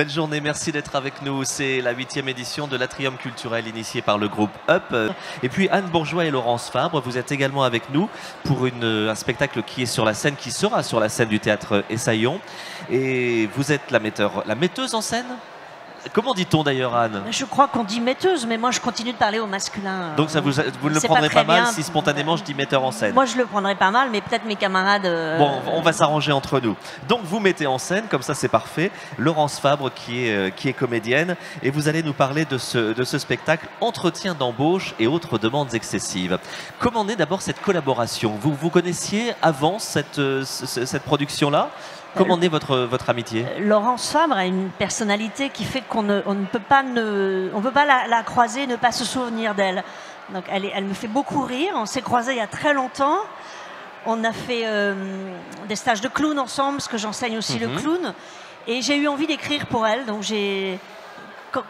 Belle journée, merci d'être avec nous. C'est la 8e édition de l'Atrium culturel initiée par le groupe Up. Et puis Anne Bourgeois et Laurence Fabre, vous êtes également avec nous pour un spectacle qui est sur la scène, qui sera sur la scène du théâtre Essaillon. Et vous êtes la metteuse en scène? Comment dit-on d'ailleurs, Anne? Je crois qu'on dit metteuse, mais moi je continue de parler au masculin. Donc ça vous ne le prendrez pas mal si spontanément je dis metteur en scène? Moi je le prendrais pas mal, mais peut-être mes camarades... Bon, on va s'arranger entre nous. Donc vous mettez en scène, comme ça c'est parfait, Laurence Fabre qui est comédienne, et vous allez nous parler de ce spectacle Entretien d'embauche et autres demandes excessives. Comment naît d'abord cette collaboration? Vous connaissiez avant cette production-là? Comment naît votre amitié? Laurence Fabre a une personnalité qui fait qu'on ne peut pas, la croiser et ne pas se souvenir d'elle. Donc elle me fait beaucoup rire. On s'est croisés il y a très longtemps. On a fait des stages de clown ensemble, parce que j'enseigne aussi le clown. Et j'ai eu envie d'écrire pour elle. Donc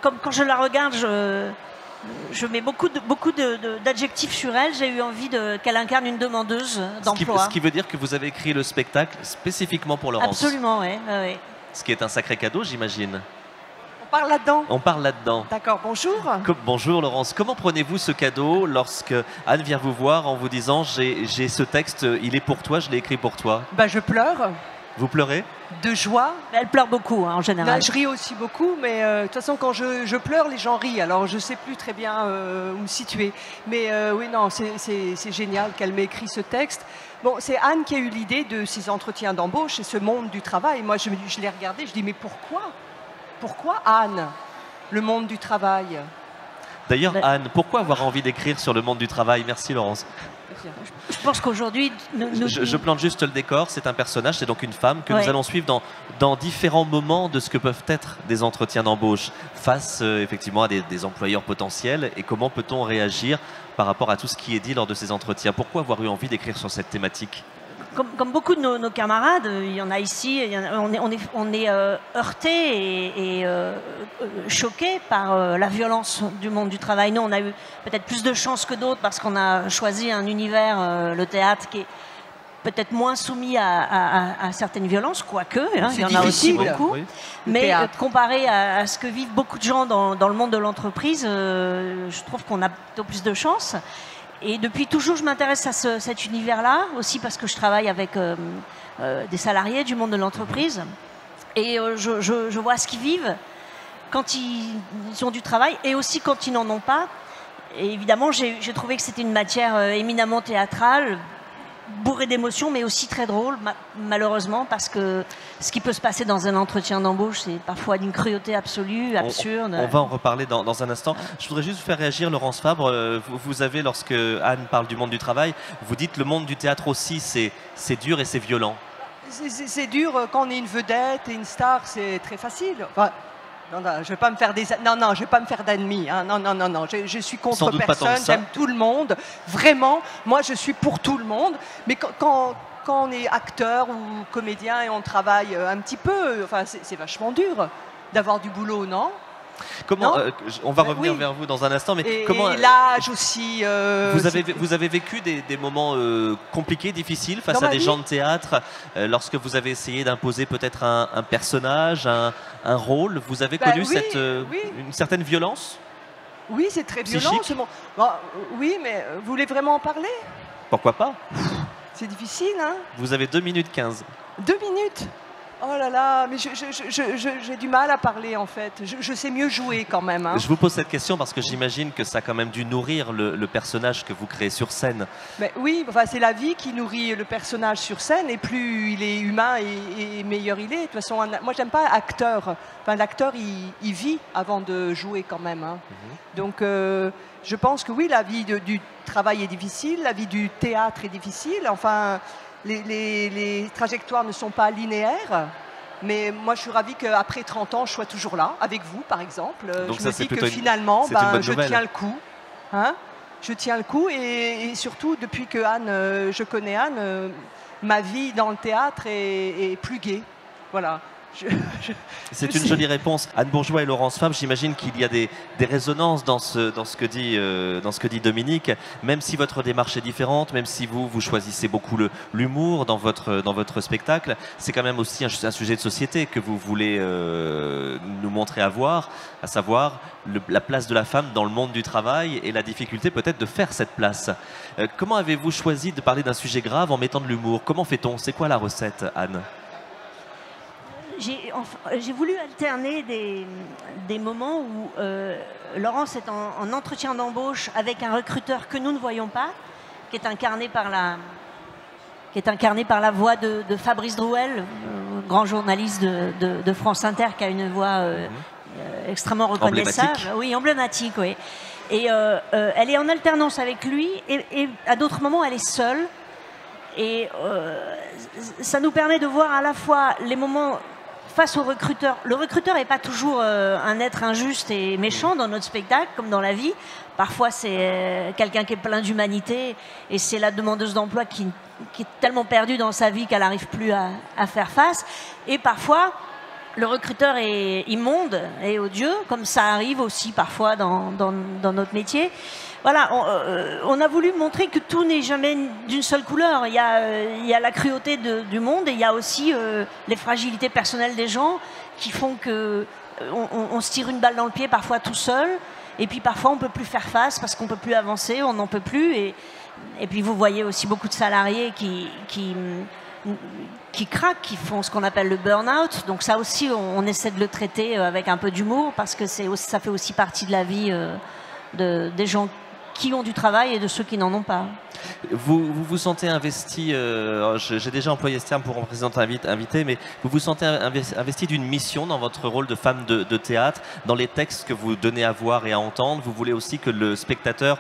quand je la regarde, je mets beaucoup d'adjectifs sur elle. J'ai eu envie qu'elle incarne une demandeuse d'emploi. Ce qui veut dire que vous avez écrit le spectacle spécifiquement pour Laurence. Absolument, oui. Ouais. Ce qui est un sacré cadeau, j'imagine. On parle là-dedans? On parle là-dedans. D'accord, bonjour. Bonjour Laurence. Comment prenez-vous ce cadeau lorsque Anne vient vous voir en vous disant j'ai ce texte, il est pour toi, je l'ai écrit pour toi? Je pleure. Vous pleurez? De joie. Elle pleure beaucoup, hein, en général. Je ris aussi beaucoup, mais de toute façon, quand je pleure, les gens rient. Alors, je ne sais plus très bien où me situer. Mais oui, non, c'est génial qu'elle m'ait écrit ce texte. Bon, c'est Anne qui a eu l'idée de ces entretiens d'embauche et ce monde du travail. Moi, je l'ai regardé, je dis, mais pourquoi? Pourquoi Anne, le monde du travail? D'ailleurs, Anne, pourquoi avoir envie d'écrire sur le monde du travail? Merci Laurence. Je pense qu'aujourd'hui... Je plante juste le décor, c'est un personnage, c'est donc une femme que nous allons suivre dans différents moments de ce que peuvent être des entretiens d'embauche face effectivement à des employeurs potentiels, et comment peut-on réagir par rapport à tout ce qui est dit lors de ces entretiens. Pourquoi avoir eu envie d'écrire sur cette thématique? Comme beaucoup de nos camarades, il y en a ici, on est heurtés et choqués par la violence du monde du travail. Nous, on a eu peut-être plus de chance que d'autres parce qu'on a choisi un univers, le théâtre, qui est peut-être moins soumis à certaines violences, quoique, hein, il y en a aussi beaucoup. Oui. Mais comparé à ce que vivent beaucoup de gens dans le monde de l'entreprise, je trouve qu'on a plutôt plus de chance. Et depuis toujours, je m'intéresse à cet univers-là, aussi parce que je travaille avec des salariés du monde de l'entreprise. Et je vois ce qu'ils vivent quand ils ont du travail et aussi quand ils n'en ont pas. Et évidemment, j'ai trouvé que c'était une matière éminemment théâtrale, bourrée d'émotions, mais aussi très drôle, malheureusement, parce que ce qui peut se passer dans un entretien d'embauche, c'est parfois d'une cruauté absolue, absurde. On va en reparler dans un instant. Je voudrais juste vous faire réagir, Laurence Fabre. Vous avez, lorsque Anne parle du monde du travail, vous dites le monde du théâtre aussi, c'est dur et c'est violent. C'est dur quand on est une vedette et une star, c'est très facile. Enfin, non, je vais pas me faire je vais pas me faire d'ennemis. Hein. Non. Je suis contre personne. J'aime tout le monde. Vraiment, moi, je suis pour tout le monde. Mais quand on est acteur ou comédien et on travaille un petit peu, enfin, c'est vachement dur d'avoir du boulot, non? Comment on va revenir vers vous dans un instant, mais comment et l'âge aussi. Vous avez vécu des moments compliqués, difficiles face à des gens de théâtre lorsque vous avez essayé d'imposer peut-être un personnage, un rôle. Vous avez connu une certaine violence? Oui, c'est très violent. Oui, mais vous voulez vraiment en parler? Pourquoi pas? C'est difficile, hein? Vous avez 2 minutes 15. 2 minutes? Oh là là, mais j'ai du mal à parler en fait. Je sais mieux jouer quand même. Hein. Je vous pose cette question parce que j'imagine que ça a quand même dû nourrir le personnage que vous créez sur scène. Mais oui, enfin, c'est la vie qui nourrit le personnage sur scène, et plus il est humain et meilleur il est. De toute façon, moi j'aime pas acteur. Enfin, l'acteur il vit avant de jouer quand même. Hein. Donc je pense que oui, la vie du travail est difficile, la vie du théâtre est difficile. Enfin. Les trajectoires ne sont pas linéaires, mais moi je suis ravie qu'après 30 ans je sois toujours là, avec vous par exemple. Donc je me dis que finalement je tiens le coup. Hein, je tiens le coup et surtout depuis que je connais Anne, ma vie dans le théâtre est plus gaie. Voilà. C'est une jolie réponse. Anne Bourgeois et Laurence Fabre, j'imagine qu'il y a des résonances dans ce que dit Dominique, même si votre démarche est différente, même si vous choisissez beaucoup l'humour dans votre spectacle, c'est quand même aussi un sujet de société que vous voulez nous montrer à savoir la place de la femme dans le monde du travail et la difficulté peut-être de faire cette place. Comment avez-vous choisi de parler d'un sujet grave en mettant de l'humour? Comment fait-on? C'est quoi la recette, Anne? J'ai voulu alterner des moments où Laurence est en entretien d'embauche avec un recruteur que nous ne voyons pas, qui est incarné par la voix de Fabrice Drouel, grand journaliste de France Inter, qui a une voix extrêmement reconnaissable. Emblématique. Oui, emblématique, oui. Et elle est en alternance avec lui, et à d'autres moments, elle est seule. Et ça nous permet de voir à la fois les moments face au recruteur. Le recruteur n'est pas toujours un être injuste et méchant dans notre spectacle, comme dans la vie. Parfois, c'est quelqu'un qui est plein d'humanité et c'est la demandeuse d'emploi qui est tellement perdue dans sa vie qu'elle n'arrive plus à faire face. Et parfois, le recruteur est immonde et odieux, comme ça arrive aussi parfois dans notre métier. Voilà, on a voulu montrer que tout n'est jamais d'une seule couleur. Il y a la cruauté du monde et il y a aussi les fragilités personnelles des gens qui font qu'on se tire une balle dans le pied parfois tout seul. Et puis parfois on ne peut plus faire face parce qu'on ne peut plus avancer, on n'en peut plus. Et puis vous voyez aussi beaucoup de salariés qui craquent, qui font ce qu'on appelle le burn-out. Donc ça aussi, on essaie de le traiter avec un peu d'humour parce que ça fait aussi partie de la vie des gens qui ont du travail et de ceux qui n'en ont pas. Vous vous sentez investi, j'ai déjà employé ce terme pour représenter invité, mais vous vous sentez investi d'une mission dans votre rôle de femme de théâtre, dans les textes que vous donnez à voir et à entendre. Vous voulez aussi que le spectateur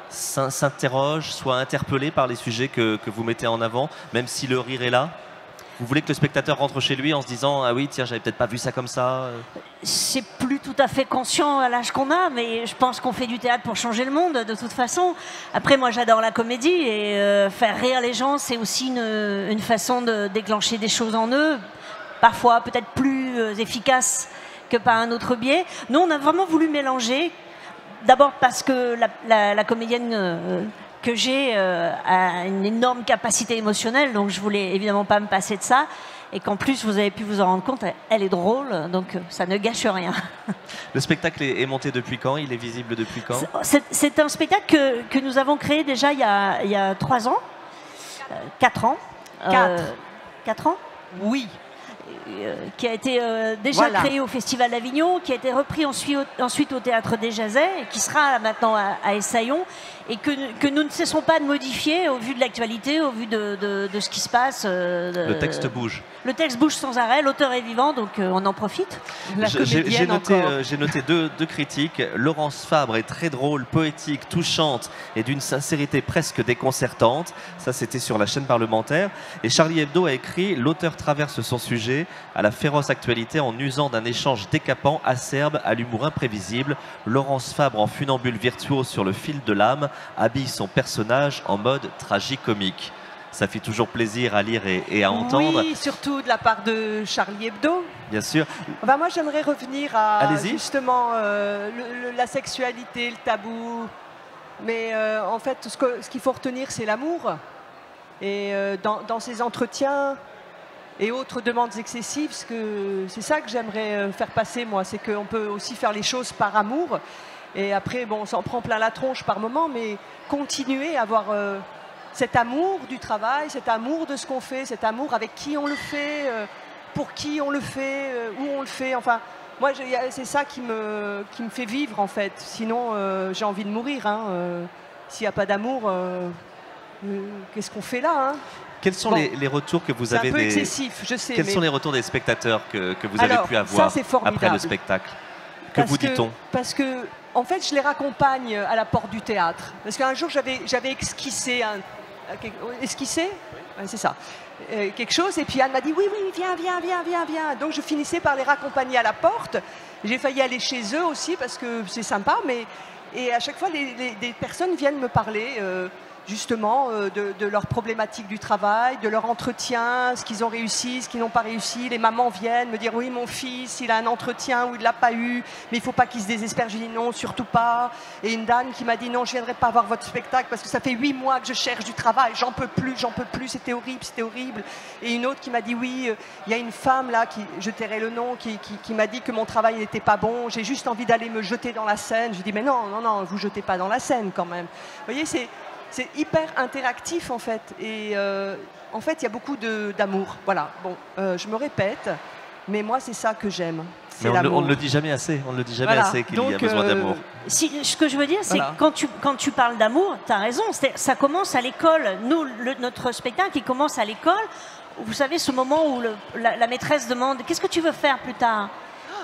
s'interroge, soit interpellé par les sujets que vous mettez en avant, même si le rire est là? Vous voulez que le spectateur rentre chez lui en se disant « Ah oui, tiens, j'avais peut-être pas vu ça comme ça ». C'est plus tout à fait conscient à l'âge qu'on a, mais je pense qu'on fait du théâtre pour changer le monde, de toute façon. Après, moi, j'adore la comédie et faire rire les gens, c'est aussi une façon de déclencher des choses en eux, parfois peut-être plus efficace que par un autre biais. Nous, on a vraiment voulu mélanger, d'abord parce que la comédienne que j'ai a une énorme capacité émotionnelle, donc je voulais évidemment pas me passer de ça, et qu'en plus vous avez pu vous en rendre compte, elle est drôle, donc ça ne gâche rien. Le spectacle est monté depuis quand? Il est visible depuis quand? C'est un spectacle que nous avons créé déjà il y a 3 ans, 4 ans. 4 ans? Oui. Qui a été déjà créé au Festival d'Avignon, qui a été repris ensuite au Théâtre des Jazets, et qui sera maintenant à Essaillon, et que nous ne cessons pas de modifier au vu de l'actualité, au vu de ce qui se passe. Le texte bouge. Le texte bouge sans arrêt, l'auteur est vivant, donc on en profite. J'ai noté deux critiques. Laurence Fabre est très drôle, poétique, touchante et d'une sincérité presque déconcertante. Ça, c'était sur la chaîne parlementaire. Et Charlie Hebdo a écrit « L'auteur traverse son sujet à la féroce actualité en usant d'un échange décapant, acerbe, à l'humour imprévisible. Laurence Fabre, en funambule virtuose sur le fil de l'âme, habille son personnage en mode tragicomique. » Ça fait toujours plaisir à lire et à entendre. Oui, surtout de la part de Charlie Hebdo. Bien sûr. Enfin, moi, j'aimerais revenir à justement la sexualité, le tabou. Mais en fait, ce qu'il faut retenir, c'est l'amour. Et dans ces entretiens et autres demandes excessives, c'est ça que j'aimerais faire passer, moi. C'est qu'on peut aussi faire les choses par amour. Et après, bon, on s'en prend plein la tronche par moment, mais continuer à avoir cet amour du travail, cet amour de ce qu'on fait, cet amour avec qui on le fait, pour qui on le fait, où on le fait. Enfin, moi, c'est ça qui me fait vivre, en fait. Sinon, j'ai envie de mourir. Hein. S'il n'y a pas d'amour, qu'est-ce qu'on fait là, hein? Quels sont les retours que vous avez? C'est un peu excessif, je sais. Quels sont les retours des spectateurs que vous avez pu avoir après le spectacle? Que vous dit-on? Parce que, en fait, je les raccompagne à la porte du théâtre. Parce qu'un jour, j'avais esquissé ouais, c'est ça, quelque chose, et puis Anne m'a dit oui, viens. Donc je finissais par les raccompagner à la porte. J'ai failli aller chez eux aussi parce que c'est sympa, et à chaque fois, des personnes viennent me parler. justement de leurs problématiques du travail, de leur entretien, ce qu'ils ont réussi, ce qu'ils n'ont pas réussi. Les mamans viennent me dire oui, mon fils, il a un entretien où il ne l'a pas eu, mais il ne faut pas qu'il se désespère. Je dis non, surtout pas. Et une dame qui m'a dit non, je ne viendrai pas voir votre spectacle parce que ça fait 8 mois que je cherche du travail, j'en peux plus, c'était horrible, c'était horrible. Et une autre qui m'a dit oui, il y a une femme là, je tairai le nom, qui m'a dit que mon travail n'était pas bon, j'ai juste envie d'aller me jeter dans la Seine. Je dis mais non, non, non, vous jetez pas dans la Seine quand même. Vous voyez, c'est hyper interactif en fait, et en fait il y a beaucoup d'amour. Voilà, bon, je me répète, mais moi c'est ça que j'aime. Mais on ne le dit jamais assez, on ne le dit jamais assez qu'il y a besoin d'amour. Si, ce que je veux dire, c'est Voilà. que quand tu parles d'amour, tu as raison, ça commence à l'école. Nous, notre spectacle, il commence à l'école. Vous savez, ce moment où la maîtresse demande « Qu'est-ce que tu veux faire plus tard ?»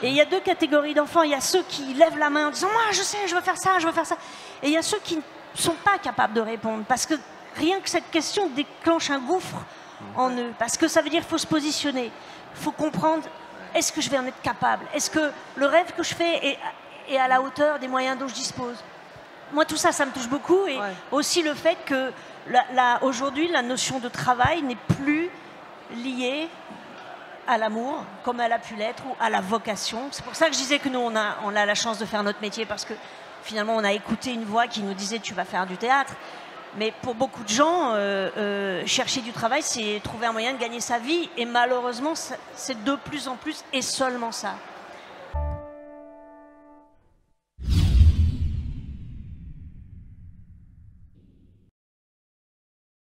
Et il y a deux catégories d'enfants. Il y a ceux qui lèvent la main en disant « Moi, je sais, je veux faire ça, je veux faire ça. » Et il y a ceux qui sont pas capables de répondre parce que rien que cette question déclenche un gouffre en eux, parce que ça veut dire qu'il faut se positionner, il faut comprendre, est-ce que je vais en être capable, est-ce que le rêve que je fais est à la hauteur des moyens dont je dispose. Moi tout ça, ça me touche beaucoup, et aussi le fait que aujourd'hui la notion de travail n'est plus liée à l'amour comme elle a pu l'être, ou à la vocation. C'est pour ça que je disais que nous on a la chance de faire notre métier, parce que finalement, on a écouté une voix qui nous disait « tu vas faire du théâtre ». Mais pour beaucoup de gens, chercher du travail, c'est trouver un moyen de gagner sa vie. Et malheureusement, c'est de plus en plus, et seulement ça.